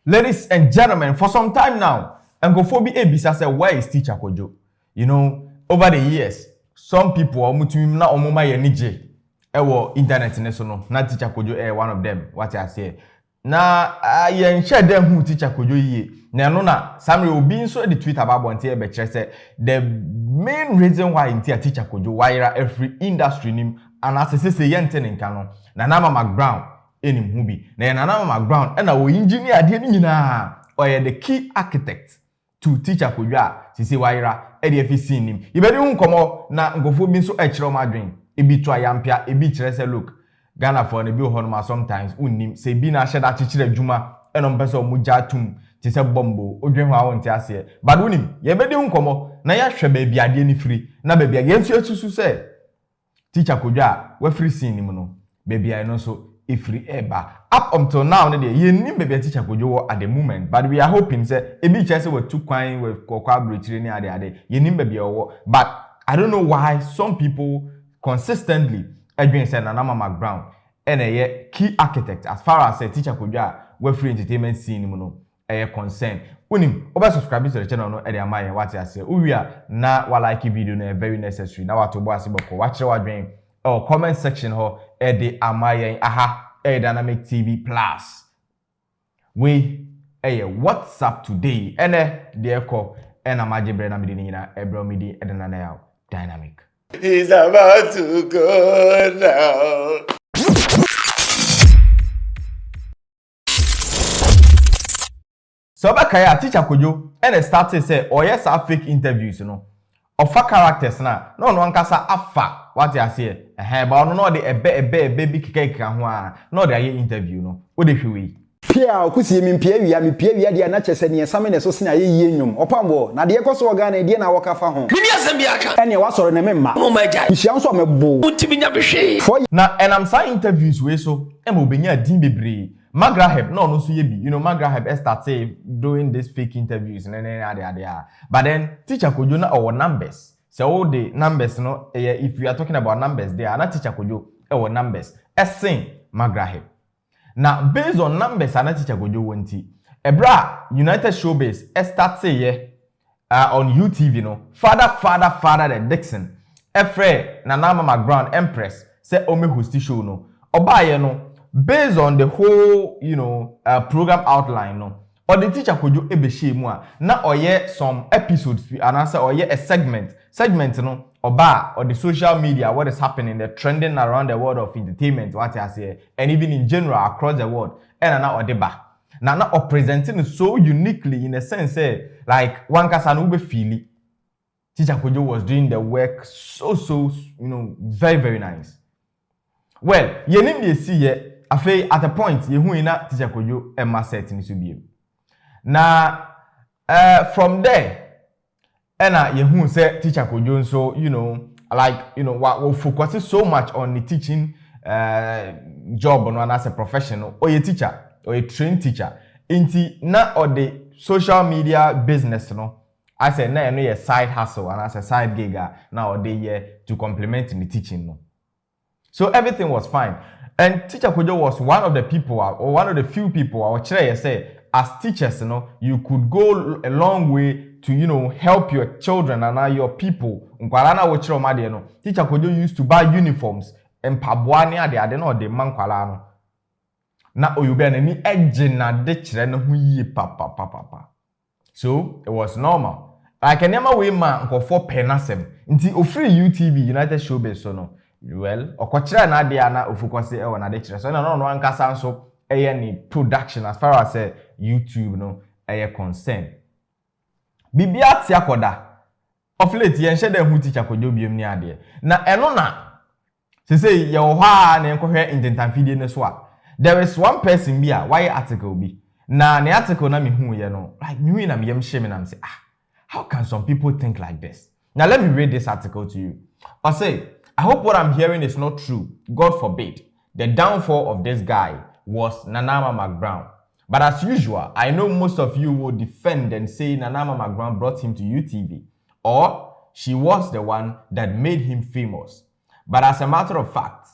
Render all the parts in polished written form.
Ladies and gentlemen, for some time now, Ngofobi Ebisa said, where is Teacher Kwadwo? You know, over the years, some people are mutumim na omoma ye nije. Ewo internet ne so no, na Teacher Kwadwo one of them. What I say. Na ye share them who Teacher Kwadwo ye. Na no na Samuel obi so the tweet about bonte be kire say the main reason why Teacher Kwadwo wire every industry nim and as say yente nka no. Na Ama Mcbrown enim hu bi. Na Ama Mcbrown na wo engineer de ni nyina. Or the key architect to Teacher Kwadwo sisi wire EDFC nim. Ibedi hu komo na ngofo bi so e kire o madwen. Ebi to ayampia, ebi kire say look. Ghana for ne bi ho no sometimes unnim say bi na hye da kire adwuma eno mpese omuja tum ti se bombo odwen ho awonte ase but unim ye bedi nkomo na ya hwe ba bi ade ni firi na ba bi ye nsu asusu se Teacher Kwadwo a wa firi sin nim no ba bi no so ifiri eba up until now ne de ye nim ba bi Teacher Kwadwo at the moment but we are hoping say ebi kire se we two kwan we kokwa brochire ni ade ye nim ba bi owo but I don't know why some people consistently Edwin said Ama Mcbrown and a key architect as far as Teacher Kwadwo we free entertainment scene no concern. Unim oba subscribe to the channel no e dey amaye what I say. Uwia na wa like video no very necessary. Na wa to bo asiboko watch your dream or comment section ho e dey amaye aha e Dynamic TV Plus. We WhatsApp today ene dey call and MagrahebReacts na me dey nyina e bro me dey e dey na ya Dynamic. He's about to go now. So bakaya Teacher Kwadwo and started say oh yes fake interviews you know of characters na no ankasa afa what you say but no dey ebe baby kika ho a no dey interview no o dey hwe Pia okusie mi pia wia dia na chese ne same ne so se na ye nyum opambo na de ekoso Ghana die na wokafa ho Mini asem bia ka ene wasoro ne memma no maja hia nso mebo untimi nya behwe na and I'm saying interviews we so e mo benya din bebre Magraheb no so ye bi you know Magraheb started doing these fake interviews but then Teacher Kwadwo na our numbers so all the numbers no if you are talking about numbers there na Teacher Kwadwo our numbers sing Magraheb. Now, based on numbers, and Teacher Kwadwo wanti. Ebra United Showbiz start say on UTV no. Father the Dixon. Efre na Ama Mcbrown Empress say ome host show no. Obaye no based on the whole program outline no. Or the Teacher Kwadwo ebehye mu a na oye some episodes and answer oye a segment no. Oba or the social media, what is happening, the trending around the world of entertainment, what I say, and even in general across the world, and now Odeba. Now presenting so uniquely in a sense, like one Kasanube Fili, Teacher Kwadwo was doing the work so very, very nice. Well, you need to see at a point, you who na Teacher Kwadwo and my set in the Now, from there, and you say Teacher Kwadwo so what focus so much on the teaching job and as a professional or a teacher or a trained teacher inti na or the social media business no I say na a side hustle and as a side gig now or they to complement in the teaching no so everything was fine and Teacher Kwadwo was one of the people or one of the few people I would say as teachers you could go a long way to help your children and your people. Teacher Kwadwo used to buy uniforms and pabuania de ade no de mankwala no. Na oyube na ni edge na de kire no hu yi papa. So it was normal. Like enema we man nkofo penasem. Nti ofri UTV United Showbiz so no. Well, okokire na de ana ofocus e wona de kire. So na no ankasa nso ni production as far as YouTube no concern. Bibia tiakoda of late yen shede hu Teacher Kwadwo biem ni ade na eno na say ye wo ha na enkohwe intentamfidie ne so a there is one person bia why article bi na ne article na me hu ye no like me hu na me yem shame na me say how can some people think like this. Now let me read this article to you. I say I hope what I'm hearing is not true. God forbid. The downfall of this guy was Ama Mcbrown. But as usual, I know most of you will defend and say Ama Mcbrown brought him to UTV or she was the one that made him famous. But as a matter of fact,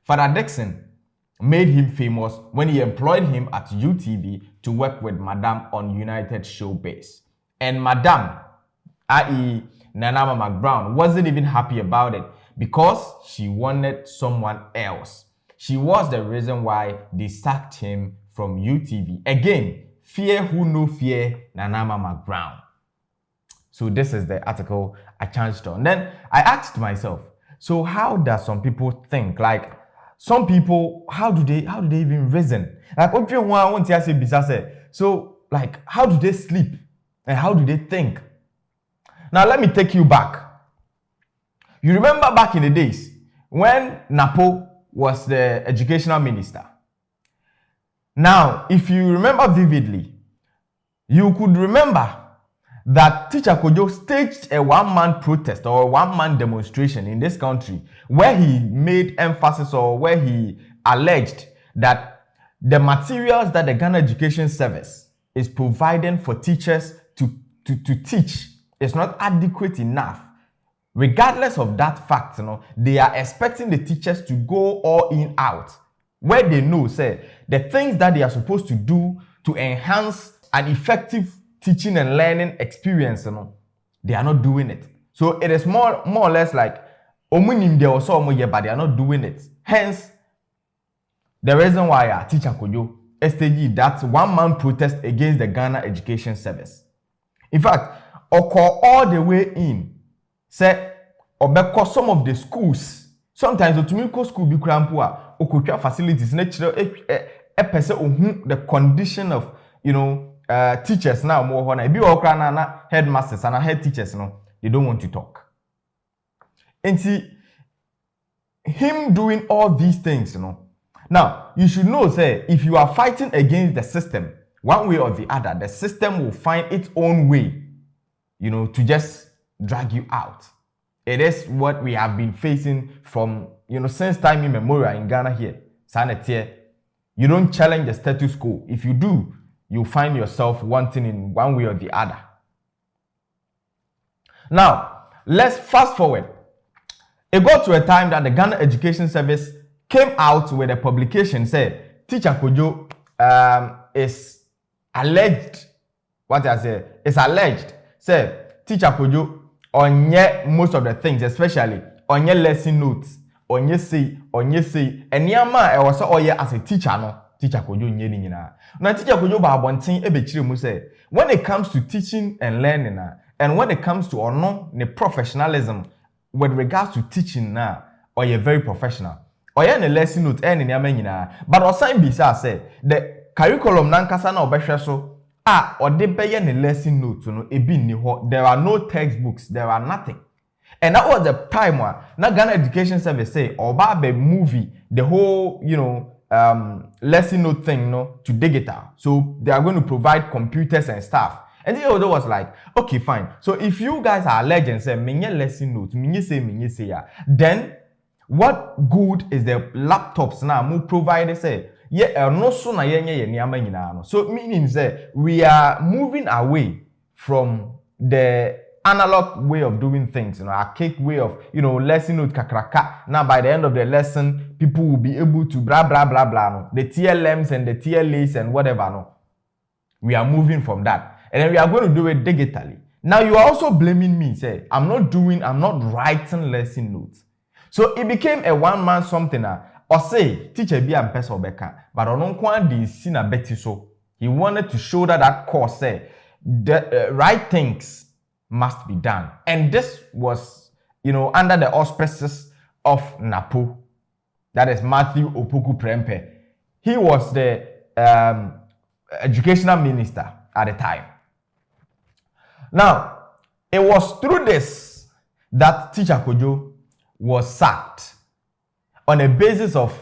Father Dixon made him famous when he employed him at UTV to work with Madam on United Showbiz. And Madam, i.e. Ama Mcbrown, wasn't even happy about it because she wanted someone else. She was the reason why they sacked him from UTV. Again, fear who no fear Ama Mcbrown. So this is the article I chanced on. Then I asked myself, so how does some people think? Like some people, how do they even reason? Like so like how do they sleep? And how do they think? Now let me take you back. You remember back in the days when Napo was the educational minister. Now, if you remember vividly, you could remember that Teacher Kwadwo staged a one-man protest or a one-man demonstration in this country where he made emphasis or where he alleged that the materials that the Ghana Education Service is providing for teachers to teach is not adequate enough. Regardless of that fact, they are expecting the teachers to go all in out, where they know, say, the things that they are supposed to do to enhance an effective teaching and learning experience, they are not doing it. So it is more or less like, but they are not doing it. Hence, the reason why Teacher Kwadwo staged that one-man protest against the Ghana Education Service. In fact, all the way in, say, because some of the schools, sometimes the school be crampua, facilities, the condition of, teachers now more when be all headmasters and head teachers, they don't want to talk. And see, him doing all these things, Now, you should know, say, if you are fighting against the system, one way or the other, the system will find its own way, to just drag you out. It is what we have been facing from, since time immemorial in Ghana here. You don't challenge the status quo. If you do, you find yourself wanting in one way or the other. Now, let's fast forward. It got to a time that the Ghana Education Service came out with a publication said Teacher Kwadwo is alleged. What I say is alleged. Say Teacher Kwadwo onye most of the things, especially onye lesson notes, onye say, and yama I was oye as a teacher no. Teacher Kwadwo nye ni nyina. Now Teacher Kwadwo ba abonten ebechire mu say when it comes to teaching and learning and when it comes to the professionalism with regards to teaching oye very professional. Oye ne lesson note ni nyama nyina. But osan bisa say the curriculum nankasa na obehwe so or they pay any lesson notes, there are no textbooks, there are nothing. And that was the time when Ghana Education Service say, or Babe movie, the whole, lesson note thing, to digital. So they are going to provide computers and stuff. And the other was like, okay, fine. So if you guys are legends, say, minye lesson notes, minye say, then what good is the laptops now? More provided say, no sooner so meaning that we are moving away from the analog way of doing things, archaic way of, lesson note kakraka. Now by the end of the lesson, people will be able to blah blah blah blah. The TLMs and the TLAs and whatever. We are moving from that, and then we are going to do it digitally. Now you are also blaming me, say I'm not writing lesson notes. So it became a one-man something. Or say, teacher be and person beka, but on kwandi sin a betty so. He wanted to show that course say the right things must be done. And this was, under the auspices of Napo. That is Matthew Opoku Prempeh. He was the educational minister at the time. Now, it was through this that Teacher Kwadwo was sacked. On a basis of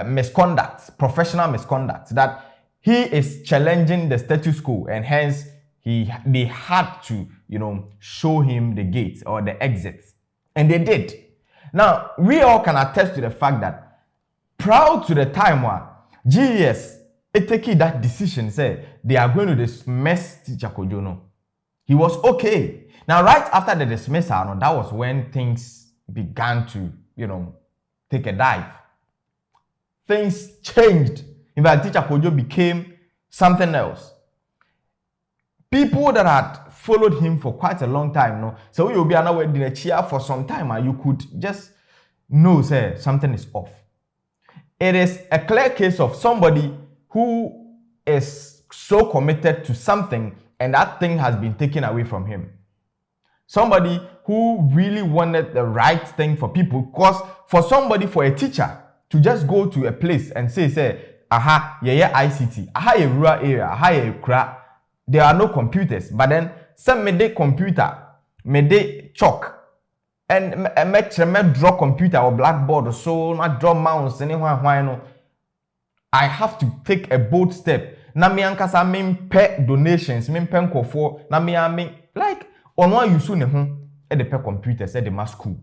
misconduct, professional misconduct, that he is challenging the status quo, and hence they had to, show him the gate or the exit, and they did. Now we all can attest to the fact that proud to the time when GES taking that decision, say they are going to dismiss Teacher Kwadwo. He was okay. Now right after the dismissal, that was when things began to, take a dive. Things changed. In fact, Teacher Kwadwo became something else. People that had followed him for quite a long time, no. So you'll be another in a chair for some time, and you could just know, say, something is off. It is a clear case of somebody who is so committed to something, and that thing has been taken away from him. Somebody who really wanted the right thing for people, because for a teacher to just go to a place and say, aha, yeah, ICT, aha, a rural area, aha, a crack, there are no computers, but then some made computer, made chalk, and me draw computer or blackboard or so, not draw mouse, anywhere, why no? I have to take a bold step. Na me ankasa me pay donations, me pay nkofo, na me like Onua use ne ho e de pay computers e de ma school.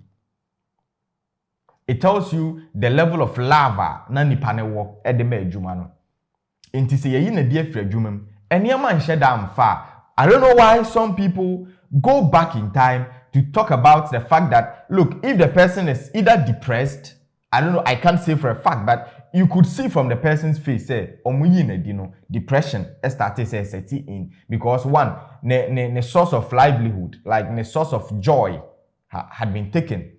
It tells you the level of lava na nipa ne wo e de ma adwuma no. Enti se yeyi na de afri adwuma mu, enema nhye da amfa. I don't know why some people go back in time to talk about the fact that, look, if the person is either depressed, I don't know, I can't say for a fact, but you could see from the person's face, say, depression started setting in because one, the source of livelihood, like the source of joy, had been taken.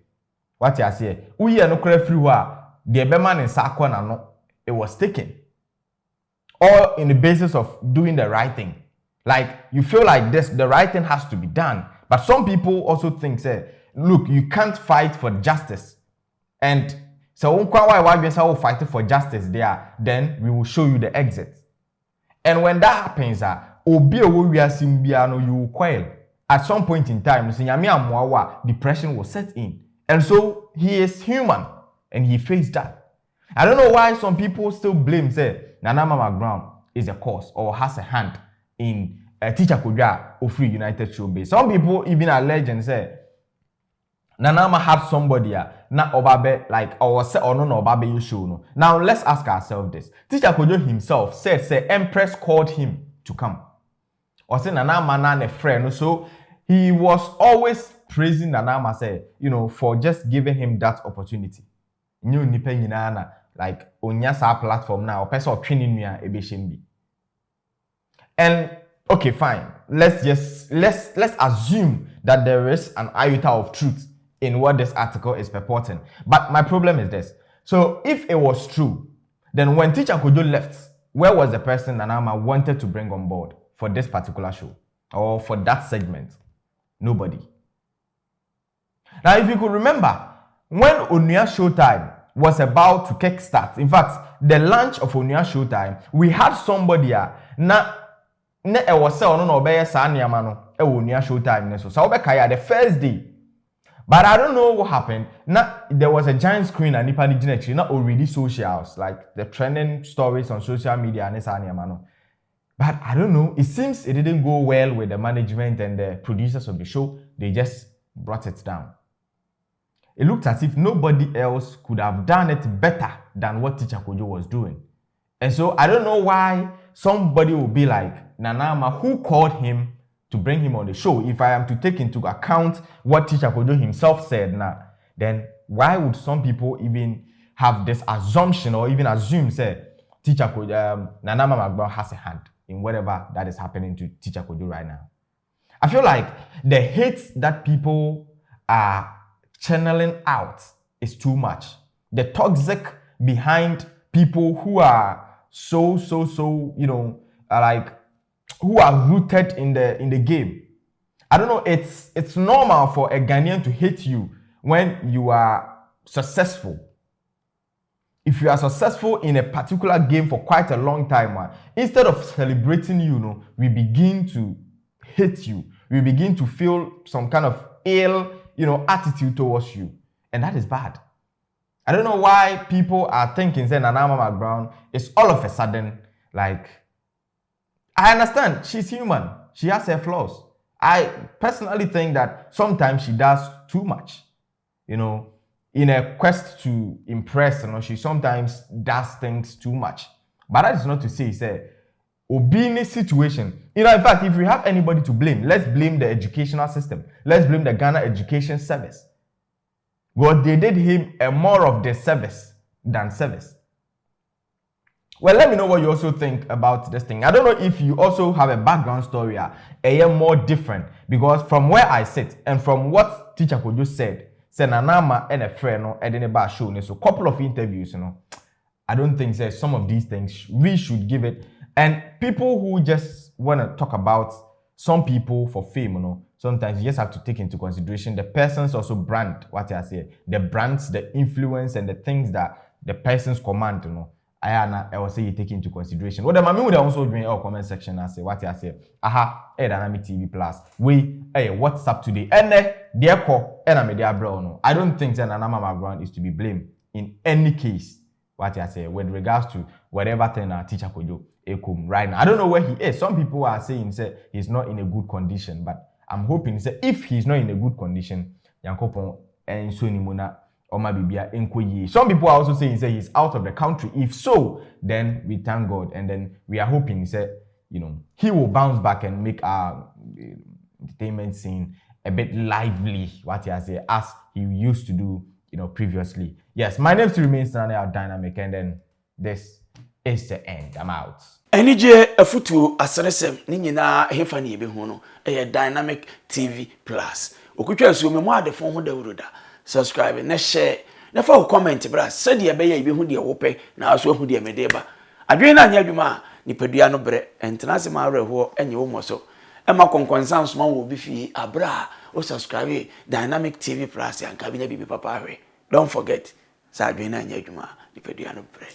What you say? We are no credit free. The man in Sakwana, no, it was taken. All in the basis of doing the right thing. Like you feel like this, the right thing has to be done. But some people also think, say, look, you can't fight for justice, and so why we are fighting for justice there, then we will show you the exit. And when that happens, you will quail. At some point in time, depression will set in. And so he is human and he faced that. I don't know why some people still blame, say, Ama Mcbrown is a cause or has a hand in Teacher Kwadwo of Free United Showbiz. Some people even allege and say, Nanama had somebody na obabe like or say or no obabe you show no. Now let's ask ourselves this. Teacher Kwadwo himself said say Empress called him to come. Or say Nanama na ne friend. So he was always praising Nanama, say, for just giving him that opportunity. New nipa nyina na like onya sa platform now or person or training nua ebeshembi. And okay, fine. Let's assume that there is an iota of truth in what this article is purporting. But my problem is this. So if it was true, then when Teacher Kwadwo left, where was the person Nanama wanted to bring on board for this particular show or for that segment? Nobody. Now, if you could remember, when Onua Showtime was about to kickstart, in fact, the launch of Onua Showtime, we had somebody na e was say no obeye sa niama no e Onua Showtime ne so. So obekaya the first day. But I don't know what happened. Now, there was a giant screen and nipa ni actually not already socials, like the trending stories on social media and but I don't know. It seems it didn't go well with the management and the producers of the show. They just brought it down. It looked as if nobody else could have done it better than what Teacher Kwadwo was doing. And so I don't know why somebody will be like, Nanama, who called him to bring him on the show? If I am to take into account what Teacher Kwadwo himself said now, then why would some people even have this assumption or even assume, say, Teacher Kwadwo, Ama Mcbrown has a hand in whatever that is happening to Teacher Kwadwo right now? I feel like the hate that people are channeling out is too much. The toxic behind people who are so, like, who are rooted in the game. I don't know, it's normal for a Ghanaian to hate you when you are successful. If you are successful in a particular game for quite a long time, instead of celebrating you, we begin to hate you. We begin to feel some kind of ill, attitude towards you. And that is bad. I don't know why people are thinking that Ama Mcbrown is all of a sudden like, I understand she's human. She has her flaws. I personally think that sometimes she does too much. In a quest to impress, she sometimes does things too much. But that is not to say, obeying a situation. In fact, if we have anybody to blame, let's blame the educational system. Let's blame the Ghana Education Service. Well, they did him a more of the service than service. Well, let me know what you also think about this thing. I don't know if you also have a background story a year more different, because from where I sit and from what Teacher Kwadwo said Nanama and a friend no edene ba show ne so couple of interviews, I don't think that some of these things we should give it. And people who just want to talk about some people for fame, sometimes you just have to take into consideration the person's also brand, what I say, the brands, the influence, and the things that the person's command, I will say you take into consideration. What the mommy would also join our comment section and say what I say. Dynamic TV Plus. What's up today? And dear call and MagrahebReacts. I don't think that Ama Mcbrown is to be blamed in any case. What I say with regards to whatever thing our Teacher Kwadwo right now. I don't know where he is. Some people are saying that he's not in a good condition, but I'm hoping that if he's not in a good condition, Yankopon and Sonimuna. Some people are also saying that he's out of the country. If so, then we thank God, and then we are hoping that he will bounce back and make our entertainment scene a bit lively. What he say, as he used to do, previously. Yes, my name still remains Dynamic, and then this is the end. I'm out. NJ afutu asanesem ni nyina hefa ni ebe ho no Dynamic TV Plus. Okutwa so me mo adefo ho dawuroda. Subscribe na share na fa comment bra said ye be ya ibe hu de wo pe na aso hu de medeba adwen na anya adwuma nipadua no bre entenase ma areho enye wo moso e ma konkonsan so ma wo bi fi abra o subscribe Dynamic TV Plus ya nka bi na bibi papa ahwe. Don't forget sa adwen na anya adwuma nipadua no bre.